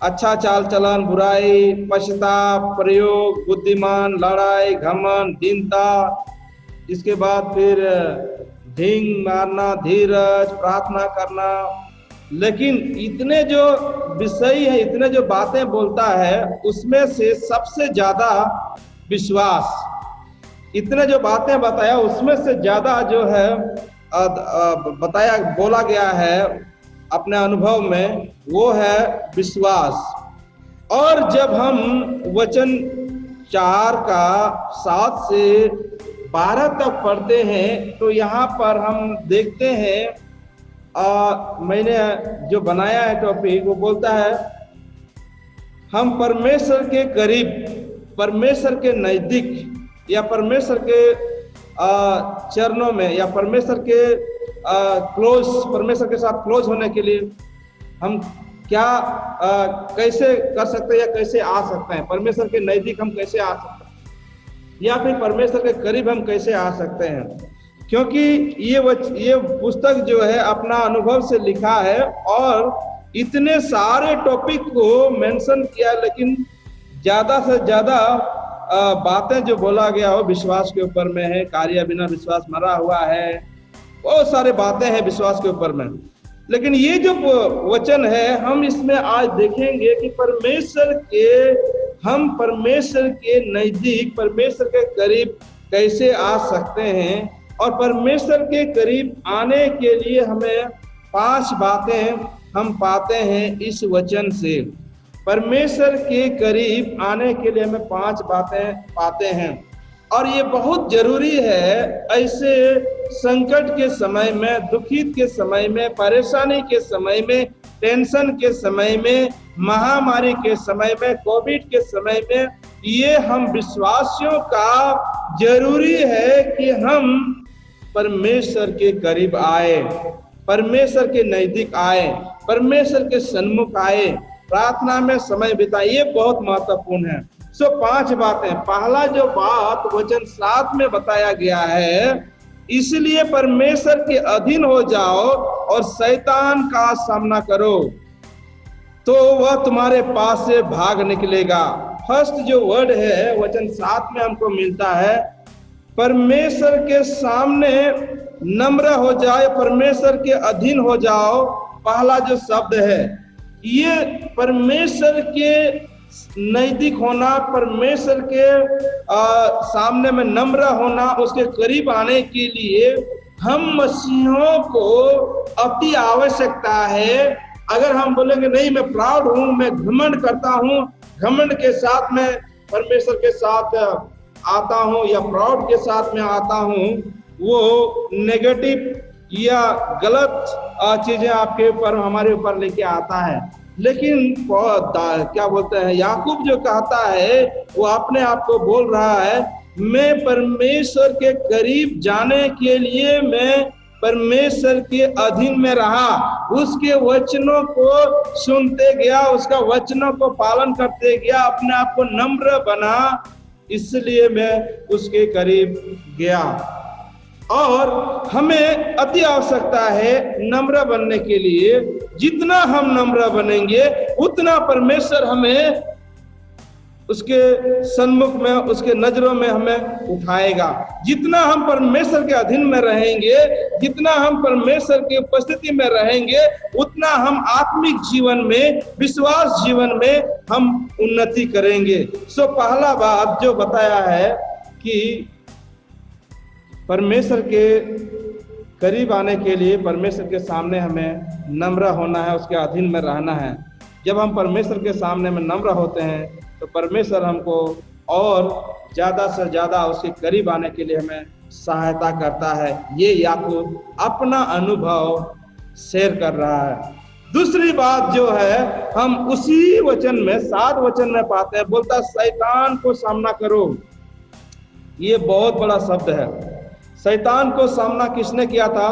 अच्छा चाल चलन, बुराई, पश्चाताप, प्रयोग, बुद्धिमान, लड़ाई, घमंड, दीनता, इसके बाद फिर ढींग मारना, धीरज, प्रार्थना करना। लेकिन इतने जो विषय है, इतने जो बातें बोलता है, उसमें से सबसे ज्यादा विश्वास, इतने जो बातें बताया उसमें से ज्यादा जो है बताया, बोला गया है अपने अनुभव में, वो है विश्वास। और जब हम वचन 4 का 7 से 12 तक पढ़ते हैं तो यहाँ पर हम देखते हैं, मैंने जो बनाया है टॉपिक, वो बोलता है हम परमेश्वर के करीब, परमेश्वर के नजदीक, या परमेश्वर के चरणों में, या परमेश्वर के क्लोज, परमेश्वर के साथ क्लोज होने के लिए हम क्या कैसे कर सकते हैं, या कैसे आ सकते हैं, परमेश्वर के नजदीक हम कैसे आ सकते हैं, या फिर परमेश्वर के करीब हम कैसे आ सकते हैं। क्योंकि ये पुस्तक जो है अपना अनुभव से लिखा है, और इतने सारे टॉपिक को मेंशन किया, लेकिन ज्यादा से ज्यादा बातें जो बोला गया हो विश्वास के ऊपर में है। कार्य बिना विश्वास मरा हुआ है, बहुत सारे बातें हैं विश्वास के ऊपर में। लेकिन ये जो वचन है, हम इसमें आज देखेंगे कि हम परमेश्वर के नजदीक, परमेश्वर के करीब कैसे आ सकते हैं। और परमेश्वर के करीब आने के लिए हमें 5 बातें हम पाते हैं इस वचन से। परमेश्वर के करीब आने के लिए हमें 5 बातें पाते हैं, और ये बहुत जरूरी है ऐसे संकट के समय में, दुखित के समय में, परेशानी के समय में, टेंशन के समय में, महामारी के समय में, कोविड के समय में। ये हम विश्वासियों का जरूरी है कि हम परमेश्वर के करीब आए, परमेश्वर के नजदीक आए, परमेश्वर के सन्मुख आए, प्रार्थना में समय बिताए। ये बहुत महत्वपूर्ण है। 5 बातें। पहला जो बात वचन 7 में बताया गया है, इसलिए परमेश्वर के अधीन हो जाओ और शैतान का सामना करो, तो वह तुम्हारे पास से भाग निकलेगा। फर्स्ट जो वर्ड है वचन 7 में हमको मिलता है, परमेश्वर के सामने नम्र हो जाए, परमेश्वर के अधीन हो जाओ। पहला जो शब्द है, ये परमेश्वर के नजदीक होना, परमेश्वर के सामने में नम्र होना, उसके करीब आने के लिए हम मसीहों को अति आवश्यकता है। अगर हम बोलेंगे नहीं मैं प्राउड हूं, मैं घमंड करता हूं, घमंड के साथ में परमेश्वर के साथ आता हूं या प्राउड के साथ में आता हूं, वो नेगेटिव या गलत चीजें आपके ऊपर, हमारे ऊपर लेके आता है। लेकिन क्या बोलते हैं, याकूब जो कहता है, वो अपने आप को बोल रहा है, मैं परमेश्वर के करीब जाने के लिए मैं परमेश्वर के अधीन में रहा, उसके वचनों को सुनते गया, उसका वचनों को पालन करते गया, अपने आप को नम्र बना, इसलिए मैं उसके करीब गया। और हमें अति आवश्यकता है नम्र बनने के लिए। जितना हम नम्र बनेंगे उतना परमेश्वर हमें उसके सन्मुख में, उसके नजरों में हमें उठाएगा। जितना हम परमेश्वर के अधीन में रहेंगे, जितना हम परमेश्वर की उपस्थिति में रहेंगे, उतना हम आत्मिक जीवन में, विश्वास जीवन में हम उन्नति करेंगे। पहला बात जो बताया है कि परमेश्वर के करीब आने के लिए परमेश्वर के सामने हमें नम्र होना है, उसके अधीन में रहना है। जब हम परमेश्वर के सामने में नम्र होते हैं तो परमेश्वर हमको और ज्यादा से ज्यादा उसके करीब आने के लिए हमें सहायता करता है। ये याकूब अपना अनुभव शेयर कर रहा है। दूसरी बात जो है, हम उसी वचन में 7 वचन में पाते हैं, बोलता शैतान को सामना करो। ये बहुत बड़ा शब्द है। शैतान को सामना किसने किया था?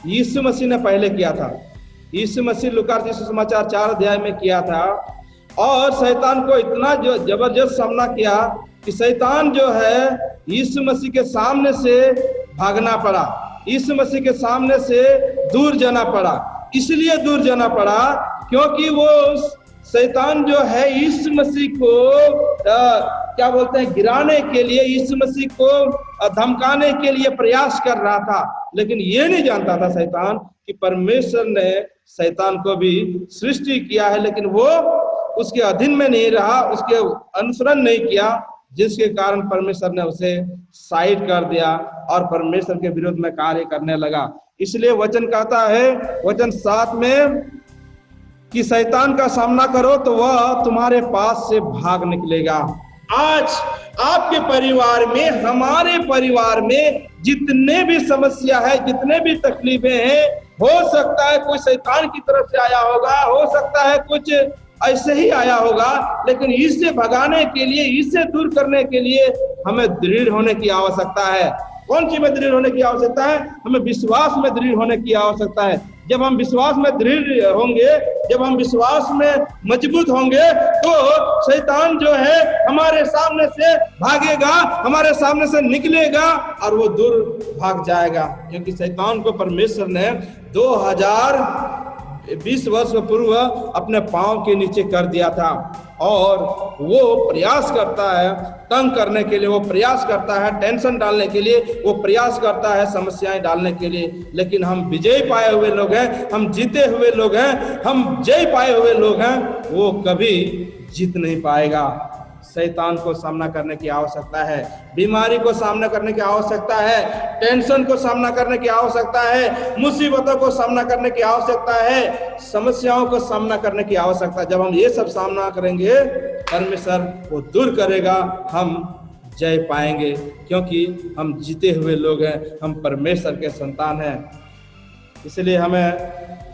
यीशु मसीह ने पहले किया था। यीशु मसीह लूका सुसमाचार 4 अध्याय में किया था, और शैतान को इतना जो जबरदस्त सामना किया कि शैतान जो है यीशु मसीह के सामने से भागना पड़ा, यीशु मसीह के सामने से दूर जाना पड़ा। इसलिए दूर जाना पड़ा क्योंकि वो शैतान जो है यीशु मसीह को क्या बोलते हैं, गिराने के लिए, यीशु मसीह को धमकाने के लिए प्रयास कर रहा था। लेकिन ये नहीं जानता था शैतान कि परमेश्वर ने शैतान को भी सृष्टि किया है, लेकिन वो उसके अधीन में नहीं रहा, उसके अनुसरण नहीं किया, जिसके कारण परमेश्वर ने उसे साइड कर दिया और परमेश्वर के विरोध में कार्य करने लगा। इसलिए वचन कहता है, वचन 7 में, कि शैतान का सामना करो तो वह तुम्हारे पास से भाग निकलेगा। आज आपके परिवार में, हमारे परिवार में जितने भी समस्या है, जितने भी तकलीफें हैं, हो सकता है कोई शैतान की तरफ से आया होगा, हो सकता है कुछ ऐसे ही आया होगा, लेकिन इससे भगाने के लिए, इससे दूर करने के लिए हमें दृढ़ होने की आवश्यकता है। कौन सी में दृढ़ होने की आवश्यकता है? हमें विश्वास में दृढ़ होने की आवश्यकता है। जब हम विश्वास में दृढ़ होंगे, जब हम विश्वास में मजबूत होंगे, तो शैतान जो है हमारे सामने से भागेगा, हमारे सामने से निकलेगा और वो दूर भाग जाएगा। क्योंकि शैतान को परमेश्वर ने 2020 वर्ष पूर्व अपने पांव के नीचे कर दिया था, और वो प्रयास करता है तंग करने के लिए, वो प्रयास करता है टेंशन डालने के लिए, वो प्रयास करता है समस्याएं डालने के लिए। लेकिन हम विजय पाए हुए लोग हैं, हम जीते हुए लोग हैं, हम जय पाए हुए लोग हैं, वो कभी जीत नहीं पाएगा। शैतान को सामना करने की आवश्यकता है, बीमारी को सामना करने की आवश्यकता है, टेंशन को सामना करने की आवश्यकता है, मुसीबतों को सामना करने की आवश्यकता है, समस्याओं को सामना करने की आवश्यकता है। जब हम ये सब सामना करेंगे, परमेश्वर वो दूर करेगा, हम जय पाएंगे, क्योंकि हम जीते हुए लोग हैं, हम परमेश्वर के संतान हैं। इसलिए हमें,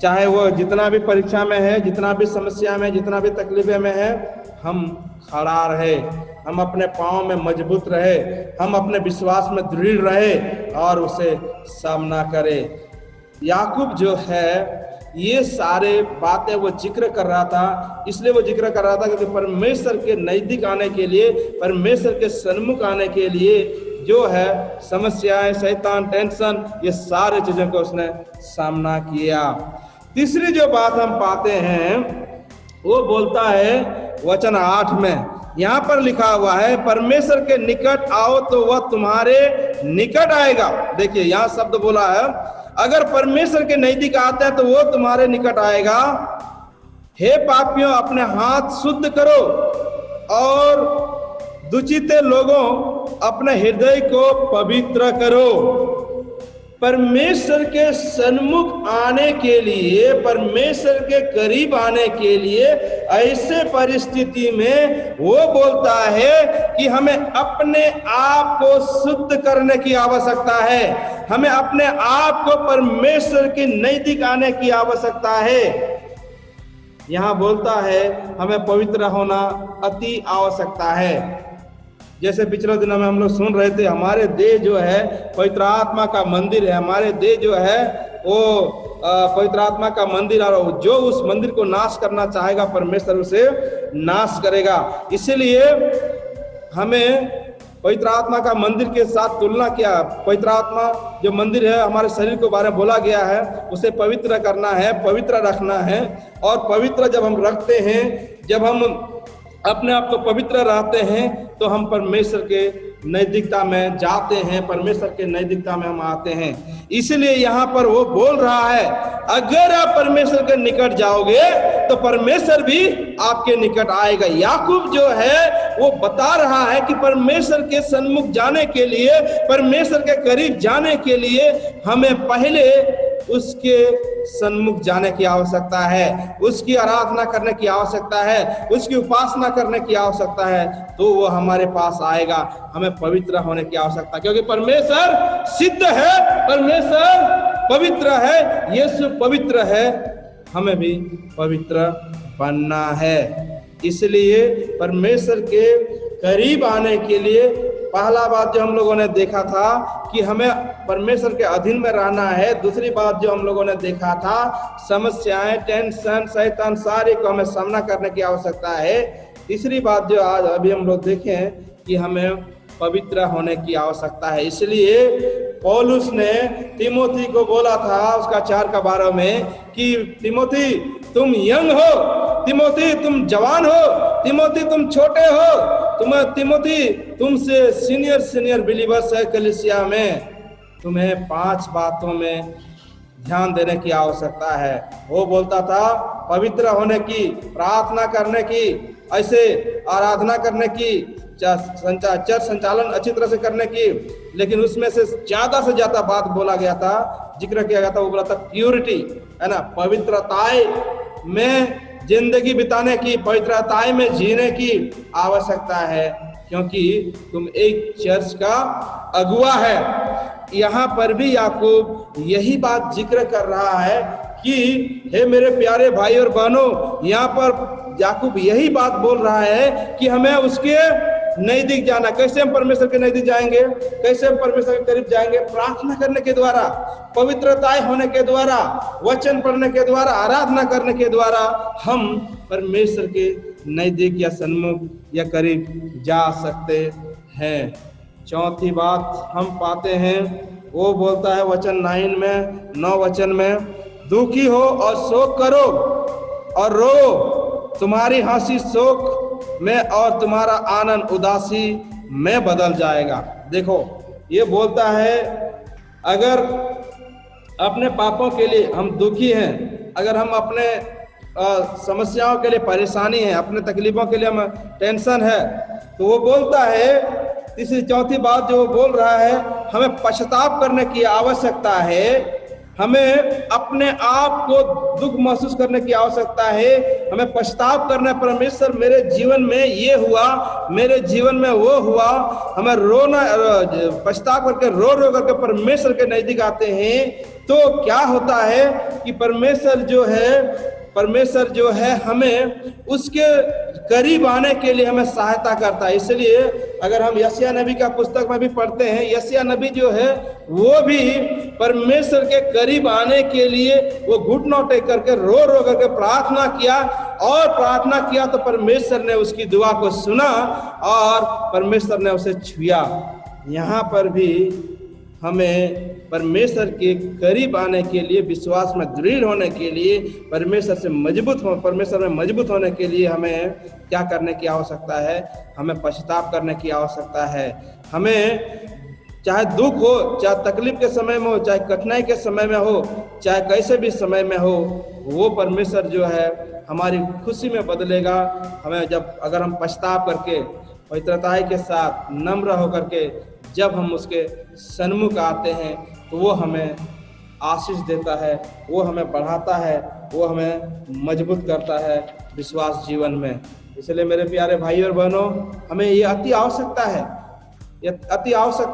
चाहे वो जितना भी परीक्षा में है, जितना भी समस्या में, जितना भी तकलीफे में है, हम खड़ा रहे, हम अपने पांव में मजबूत रहे, हम अपने विश्वास में दृढ़ रहे और उसे सामना करें। याकूब जो है, ये सारे बातें वो जिक्र कर रहा था, इसलिए वो जिक्र कर रहा था क्योंकि परमेश्वर के नजदीक आने के लिए, परमेश्वर के सन्मुख आने के लिए जो है समस्याएं, शैतान, टेंशन, ये सारे चीजों को उसने सामना किया। तीसरी जो बात हम पाते हैं, वो बोलता है वचन 8 में, यहाँ पर लिखा हुआ है, परमेश्वर के निकट आओ तो वह तुम्हारे निकट आएगा। देखिए यहाँ शब्द बोला है, अगर परमेश्वर के नजदीक आते हैं तो वो तुम्हारे निकट आएगा। हे पापियों, अपने हाथ शुद्ध करो और दुचिते लोगों, अपने हृदय को पवित्र करो। परमेश्वर के सन्मुख आने के लिए, परमेश्वर के करीब आने के लिए ऐसे परिस्थिति में वो बोलता है कि हमें अपने आप को शुद्ध करने की आवश्यकता है, हमें अपने आप को परमेश्वर के नजदीक आने की आवश्यकता है। यहाँ बोलता है हमें पवित्र होना अति आवश्यकता है। जैसे पिछले दिनों में हम लोग सुन रहे थे, हमारे देह जो है पवित्र आत्मा का मंदिर है, हमारे देह जो है वो पवित्र आत्मा का मंदिर, और जो उस मंदिर को नाश करना चाहेगा, परमेश्वर उसे नाश करेगा। इसीलिए हमें पवित्र आत्मा का मंदिर के साथ तुलना किया। पवित्र आत्मा जो मंदिर है, हमारे शरीर के बारे में बोला गया है, उसे पवित्र करना है, पवित्र रखना है। और पवित्र जब हम रखते हैं, जब हम अपने आप को पवित्र रहते हैं, तो हम परमेश्वर के नैतिकता में जाते हैं, परमेश्वर के नैतिकता में हम आते हैं। इसलिए यहाँ पर वो बोल रहा है, अगर आप परमेश्वर के निकट जाओगे तो परमेश्वर भी आपके निकट आएगा। याकूब जो है वो बता रहा है कि परमेश्वर के सन्मुख जाने के लिए, परमेश्वर के करीब जाने के लिए हमें पहले उसके सन्मुख जाने की आवश्यकता है, उसकी आराधना करने की आवश्यकता है, उसकी उपासना करने की आवश्यकता है, तो वो हमारे पास आएगा। हमें पवित्र होने की आवश्यकता, क्योंकि परमेश्वर सिद्ध है, परमेश्वर पवित्र है, यीशु पवित्र है, हमें भी पवित्र बनना है। इसलिए परमेश्वर के करीब आने के लिए पहला बात जो हम लोगों ने देखा था कि हमें परमेश्वर के अधीन में रहना है। दूसरी बात जो हम लोगों ने देखा था, समस्याएं, टेंशन, शैतान, सारे को हमें सामना करने की आवश्यकता है। तीसरी बात जो आज अभी हम लोग देखें कि हमें पवित्र होने की आवश्यकता है। इसलिए पौलुस ने तिमोथी को बोला था उसका 4:12 में कि तिमोथी तुम यंग हो, तिमोथी तुम जवान हो, तिमोथी तुम छोटे हो, तिमोथी तुमसे सीनियर बिलीवर्स है कलीसिया में, तुम्हें 5 बातों में ध्यान देने की आवश्यकता है। वो बोलता था पवित्र होने की, प्रार्थना करने की, ऐसे आराधना करने की, चर्च संचालन अच्छी तरह से करने की, लेकिन उसमें से ज्यादा बात बोला गया था, जिक्र किया गया था, वो बोला था प्यूरिटी, है ना, पवित्रताई में जिंदगी बिताने की, पवित्रताई में जीने की आवश्यकता है, क्योंकि तुम एक चर्च का अगुआ है। यहाँ पर भी याकूब यही बात जिक्र कर रहा है कि हे मेरे प्यारे भाई और बहनों, यहाँ पर याकूब यही बात बोल रहा है कि हमें उसके नजदीक जाना। कैसे हम परमेश्वर के नजदीक जाएंगे, कैसे हम परमेश्वर के करीब जाएंगे? प्रार्थना करने के द्वारा, पवित्रताई होने के द्वारा, वचन पढ़ने के द्वारा, आराधना करने के द्वारा हम परमेश्वर के नजदीक या सन्मुख या करीब जा सकते हैं। चौथी बात हम पाते हैं, वो बोलता है वचन 9 वचन में, दुखी हो और शोक करो और रो, तुम्हारी हंसी शोक में और तुम्हारा आनंद उदासी में बदल जाएगा। देखो ये बोलता है अगर अपने पापों के लिए हम दुखी हैं, अगर हम अपने समस्याओं के लिए परेशानी है, अपने तकलीफों के लिए हम टेंशन है, तो वो बोलता है, तीसरी चौथी बात जो वो बोल रहा है, हमें पश्चाताप करने की आवश्यकता है, हमें अपने आप को दुख महसूस करने की आवश्यकता है, हमें पश्चाताप करना, परमेश्वर मेरे जीवन में ये हुआ, मेरे जीवन में वो हुआ, हमें रोना, पश्चाताप करके रो करके परमेश्वर के नजदीक आते हैं, तो क्या होता है कि परमेश्वर जो है हमें उसके करीब आने के लिए हमें सहायता करता है। इसलिए अगर हम यशायाह नबी का पुस्तक में भी पढ़ते हैं, यशायाह नबी जो है वो भी परमेश्वर के करीब आने के लिए वो घुटनों टेक करके रो करके प्रार्थना किया, और प्रार्थना किया तो परमेश्वर ने उसकी दुआ को सुना और परमेश्वर ने उसे छुआ। यहाँ पर भी हमें परमेश्वर के करीब आने के लिए, विश्वास में दृढ़ होने के लिए, परमेश्वर में मजबूत होने के लिए हमें क्या करने की आवश्यकता है? हमें पश्चाताप करने की आवश्यकता है। हमें चाहे दुख हो, चाहे तकलीफ के समय में हो, चाहे कठिनाई के समय में हो, चाहे कैसे भी समय में हो, वो परमेश्वर जो है हमारी खुशी में बदलेगा। हमें अगर हम पश्चाताप करके पवित्रताई के साथ नम्र होकर के जब हम उसके सन्मुख आते हैं, तो वो हमें आशीष देता है, वो हमें बढ़ाता है, वो हमें मजबूत करता है विश्वास जीवन में। इसलिए मेरे प्यारे भाई और बहनों, हमें ये अति आवश्यकता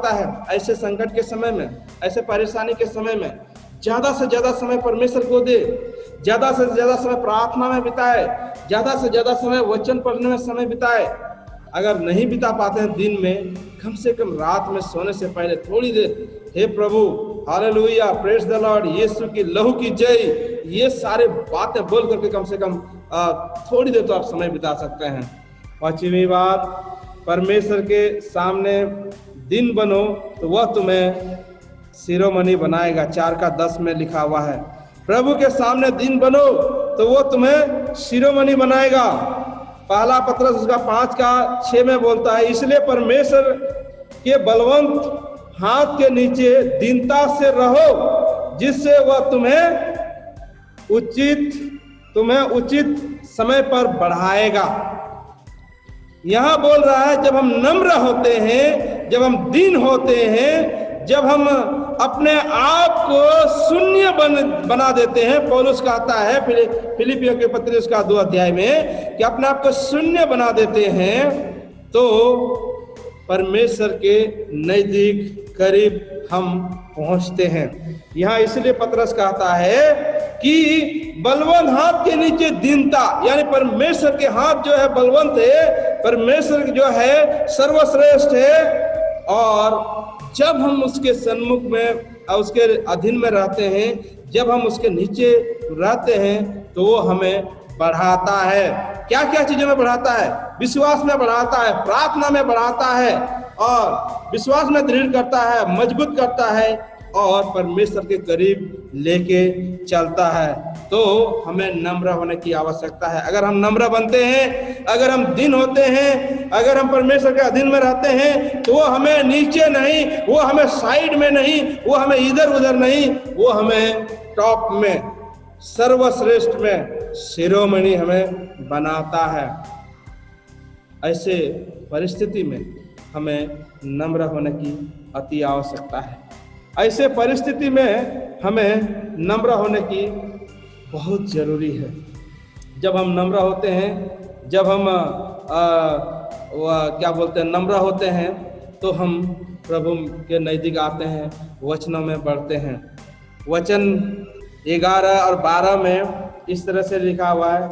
है ऐसे संकट के समय में, ऐसे परेशानी के समय में ज्यादा से ज्यादा समय परमेश्वर को दे, ज्यादा से ज्यादा समय प्रार्थना में बिताए, ज्यादा से ज्यादा समय वचन पढ़ने में समय बिताए। अगर नहीं बिता पाते हैं दिन में, कम से कम रात में सोने से पहले थोड़ी देर, हे प्रभु, हालेलुया, प्रेज द लॉर्ड, यीशु की लहू की जय, ये सारे बातें बोल करके कम से कम थोड़ी देर तो आप समय बिता सकते हैं। पांचवी बात, परमेश्वर के सामने दिन बनो तो वह तुम्हें शिरोमणि बनाएगा। 4:10 में लिखा हुआ है, प्रभु के सामने दिन बनो तो वो तुम्हें शिरोमणि बनाएगा। पहला पत्रस उसका 5:6 में बोलता है, इसलिए परमेश्वर के बलवंत हाथ के नीचे दीनता से रहो, जिससे वह तुम्हें उचित समय पर बढ़ाएगा। यहां बोल रहा है जब हम नम्र होते हैं, जब हम दीन होते हैं, जब हम अपने आप को शून्य बना देते हैं। पौलुस कहता है फिलिपियों के पत्र उसका 2 अध्याय में कि अपने आप को शून्य बना देते हैं, तो परमेश्वर के नजदीक करीब हम पहुंचते हैं। यहाँ इसलिए पतरस कहता है कि बलवंत हाथ के नीचे दीनता, यानी परमेश्वर के हाथ जो है बलवंत है, परमेश्वर जो है सर्वश्रेष्ठ है, और जब हम उसके सन्मुख में और उसके अधीन में रहते हैं, जब हम उसके नीचे रहते हैं, तो वो हमें बढ़ाता है। क्या क्या चीजों में बढ़ाता है? विश्वास में बढ़ाता है, प्रार्थना में बढ़ाता है, और विश्वास में दृढ़ करता है, मजबूत करता है और परमेश्वर के करीब लेके चलता है। तो हमें नम्र होने की आवश्यकता है। अगर हम नम्र बनते हैं, अगर हम दीन होते हैं, अगर हम परमेश्वर के अधीन में रहते हैं, तो वो हमें नीचे नहीं, वो हमें साइड में नहीं, वो हमें इधर उधर नहीं, वो हमें टॉप में, सर्वश्रेष्ठ में, शिरोमणि हमें बनाता है। ऐसे परिस्थिति में हमें नम्र होने की अति आवश्यकता है। ऐसे परिस्थिति में हमें नम्र होने की बहुत जरूरी है। जब हम नम्र होते हैं, जब हम नम्र होते हैं, तो हम प्रभु के नजदीक आते हैं, वचनों में बढ़ते हैं। वचन 11 और 12 में इस तरह से लिखा हुआ है,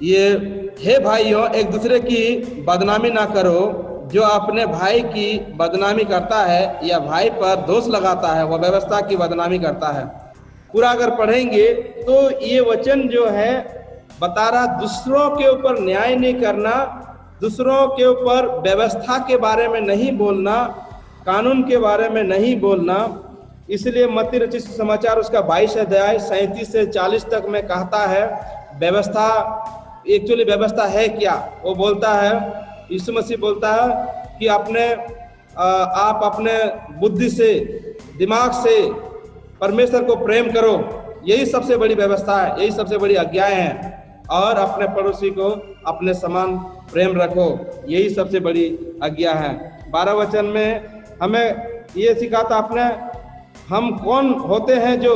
ये हे भाइयों, एक दूसरे की बदनामी ना करो। जो अपने भाई की बदनामी करता है या भाई पर दोष लगाता है, वह व्यवस्था की बदनामी करता है। पूरा अगर पढ़ेंगे तो ये वचन जो है बता रहा, दूसरों के ऊपर न्याय नहीं करना, दूसरों के ऊपर व्यवस्था के बारे में नहीं बोलना, कानून के बारे में नहीं बोलना। इसलिए मत्ती रचित समाचार उसका 22 अध्याय 37 से 40 तक में कहता है, व्यवस्था एक्चुअली व्यवस्था है क्या। वो बोलता है, यीशु मसीह बोलता है कि आप अपने बुद्धि से, दिमाग से परमेश्वर को प्रेम करो, यही सबसे बड़ी व्यवस्था है, यही सबसे बड़ी आज्ञाएं हैं। और अपने पड़ोसी को अपने समान प्रेम रखो, यही सबसे बड़ी आज्ञा है। 12 वचन में हमें ये सिखाता अपने हम कौन होते हैं जो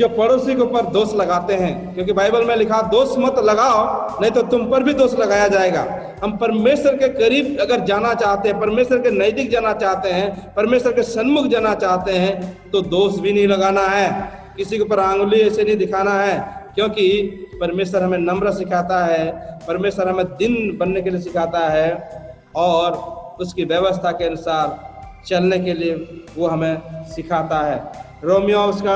पड़ोसी के ऊपर दोष लगाते हैं, क्योंकि बाइबल में लिखा दोष मत लगाओ, नहीं तो तुम पर भी दोष लगाया जाएगा। हम परमेश्वर के करीब अगर जाना चाहते हैं, परमेश्वर के नजदीक जाना चाहते हैं, परमेश्वर के सन्मुख जाना चाहते हैं, तो दोष भी नहीं लगाना है, किसी के ऊपर आंगुली ऐसे नहीं दिखाना है, क्योंकि परमेश्वर हमें नम्र सिखाता है, परमेश्वर हमें दिन बनने के लिए सिखाता है और उसकी व्यवस्था के अनुसार चलने के लिए वो हमें सिखाता है। रोमियो उसका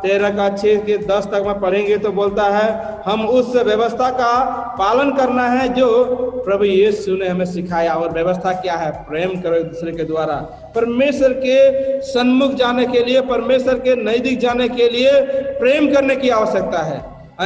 13 का 6 के 10 तक में पढ़ेंगे तो बोलता है, हम उस व्यवस्था का पालन करना है जो प्रभु यीशु ने हमें सिखाया। और व्यवस्था क्या है? प्रेम करो एक दूसरे के द्वारा। परमेश्वर के सन्मुख जाने के लिए, परमेश्वर के नजदीक जाने के लिए प्रेम करने की आवश्यकता है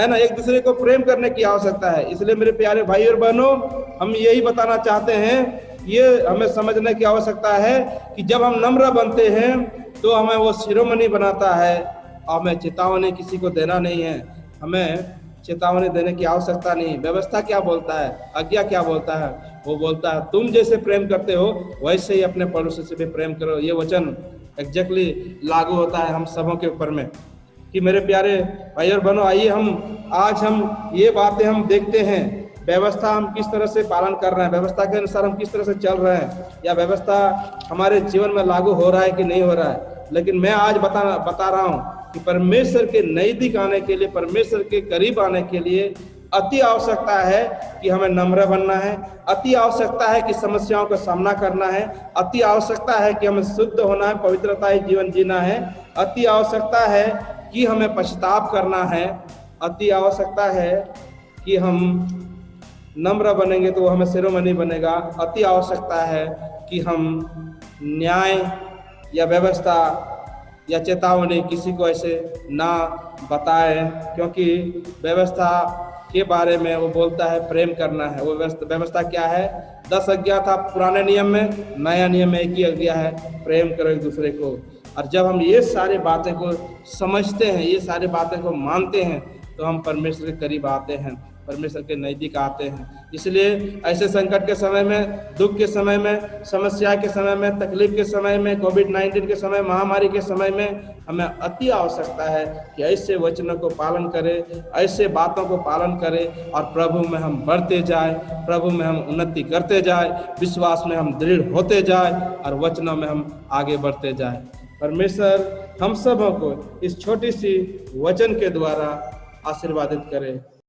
ना, एक दूसरे को प्रेम करने की आवश्यकता है। इसलिए मेरे प्यारे भाई और बहनों, हम यही बताना चाहते हैं, ये हमें समझने की आवश्यकता है कि जब हम नम्र बनते हैं तो हमें वो शिरोमणि बनाता है। और हमें चेतावनी किसी को देना नहीं है, हमें चेतावनी देने की आवश्यकता नहीं। व्यवस्था क्या बोलता है, आज्ञा क्या बोलता है? वो बोलता है तुम जैसे प्रेम करते हो वैसे ही अपने पड़ोसी से भी प्रेम करो। ये वचन एग्जैक्टली लागू होता है हम सबों के ऊपर में। कि मेरे प्यारे भाई और बहनों, आइए आज हम ये बातें हम देखते हैं, व्यवस्था हम किस तरह से पालन कर रहे हैं, व्यवस्था के अनुसार हम किस तरह से चल रहे हैं, या व्यवस्था हमारे जीवन में लागू हो रहा है कि नहीं हो रहा है। लेकिन मैं आज बता रहा हूँ कि परमेश्वर के नजदीक आने के लिए, परमेश्वर के करीब आने के लिए अति आवश्यकता है कि हमें नम्र बनना है, अति आवश्यकता है कि समस्याओं का सामना करना है, अति आवश्यकता है कि हमें शुद्ध होना है, पवित्रता ही जीवन जीना है, अति आवश्यकता है कि हमें पश्चाताप करना है, अति आवश्यकता है कि हम नम्र बनेंगे तो वो हमें शिरोमणि बनेगा। अति आवश्यकता है कि हम न्याय या व्यवस्था या चेतावनी किसी को ऐसे ना बताएं, क्योंकि व्यवस्था के बारे में वो बोलता है प्रेम करना है। वो व्यवस्था क्या है? 10 आज्ञा था पुराने नियम में, नया नियम में एक ही आज्ञा है, प्रेम करो एक दूसरे को। और जब हम ये सारी बातें को समझते हैं, ये सारी बातें को मानते हैं, तो हम परमेश्वर के करीब आते हैं, परमेश्वर के नजदीक आते हैं। इसलिए ऐसे संकट के समय में, दुख के समय में, समस्या के समय में, तकलीफ के समय में, कोविड-19 के समय, महामारी के समय में हमें अति आवश्यकता है कि ऐसे वचनों को पालन करें, ऐसे बातों को पालन करें और प्रभु में हम बढ़ते जाएं, प्रभु में हम उन्नति करते जाएं, विश्वास में हम दृढ़ होते जाएं और वचनों में हम आगे बढ़ते जाएं। परमेश्वर हम सबों को इस छोटी सी वचन के द्वारा आशीर्वादित करे।